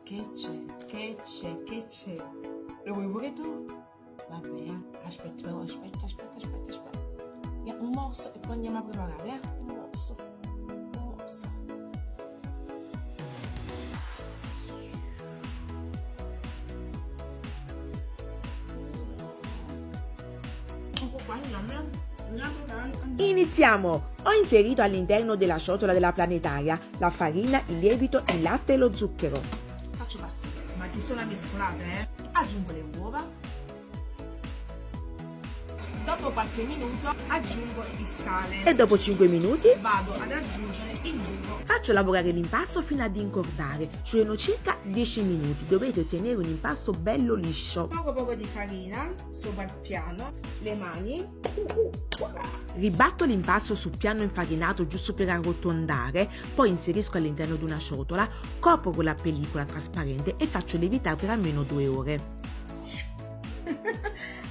Che c'è? Che c'è? Che c'è? Lo vuoi pure tu? Vabbè, aspetta però, aspetta. Un morso e poi andiamo a preparare, Un morso. Ecco qua, andiamo. Iniziamo! Ho inserito all'interno della ciotola della planetaria la farina, il lievito, il latte e lo zucchero. Faccio partire, ma ci sono mescolate, Aggiungo le uova. Dopo qualche minuto aggiungo il sale. E dopo 5 minuti Vado ad aggiungere il burro. faccio lavorare l'impasto fino ad incordare. Ci vogliono circa 10 minuti. Dovete ottenere un impasto bello liscio. Poco di farina sopra il piano, le mani. Ribatto l'impasto sul piano infarinato giusto per arrotondare, poi inserisco all'interno di una ciotola, copro con la pellicola trasparente e faccio lievitare per almeno 2 ore.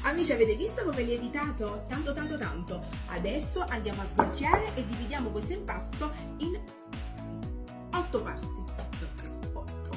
Amici, avete visto come è lievitato? Tanto. Adesso andiamo a sgonfiare e dividiamo questo impasto in 8 parti.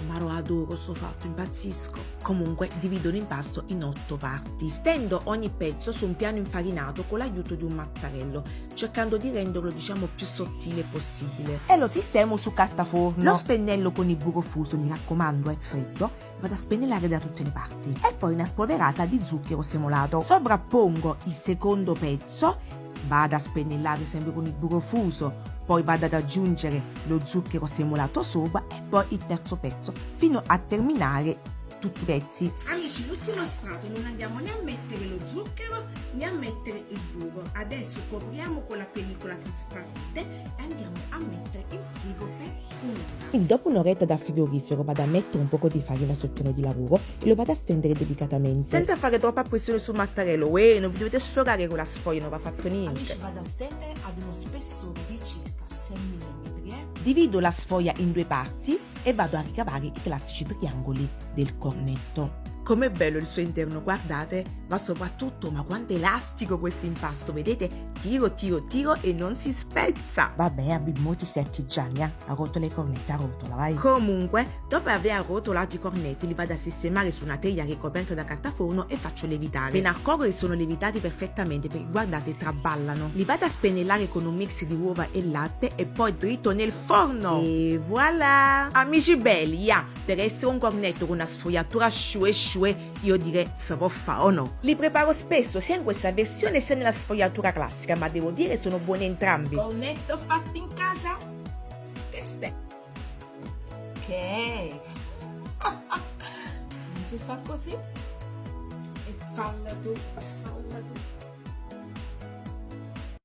Ma lo adoro sto fatto, impazzisco. Comunque divido l'impasto in 8 parti. Stendo ogni pezzo su un piano infarinato con l'aiuto di un mattarello, cercando di renderlo più sottile possibile. E lo sistemo su carta forno. Lo spennello con il burro fuso, mi raccomando, è freddo. Vado a spennellare da tutte le parti. E poi una spolverata di zucchero semolato. Sovrappongo il secondo pezzo. Vado a spennellare sempre con il burro fuso, poi vado ad aggiungere lo zucchero semolato sopra e poi il terzo pezzo, fino a terminare tutti i pezzi. Amici, l'ultimo strato non andiamo né a mettere lo zucchero né a mettere il burro. Adesso copriamo con la pellicola trasparente e andiamo a mettere in frigo per un'ora. Quindi dopo un'oretta dal frigorifero vado a mettere un poco di farina sul piano di lavoro e lo vado a stendere delicatamente. Senza fare troppa pressione sul mattarello, non vi dovete sfogare con la sfoglia, non va fatto niente. Amici, vado a stendere ad uno spessore di circa 6 mm. Divido la sfoglia in 2 parti e vado a ricavare i classici triangoli del cornetto. Com'è bello il suo interno, guardate, ma soprattutto, ma quanto è elastico questo impasto, vedete? Tiro e non si spezza. Vabbè, abbi molti artigiani, arrotola i cornetti, arrotola, vai. Comunque, dopo aver arrotolato i cornetti, li vado a sistemare su una teglia ricoperta da carta forno e faccio lievitare. Me ne accorgo che sono lievitati perfettamente perché guardate, traballano. Li vado a spennellare con un mix di uova e latte e poi dritto nel forno. E voilà! Amici belli, per essere un cornetto con una sfogliatura shue, io direi si può fare o no? Li preparo spesso sia in questa versione sia nella sfogliatura classica, ma devo dire sono buoni entrambi. Cornetto fatto in casa? Che stai? Che? Non si fa così? E falla tu,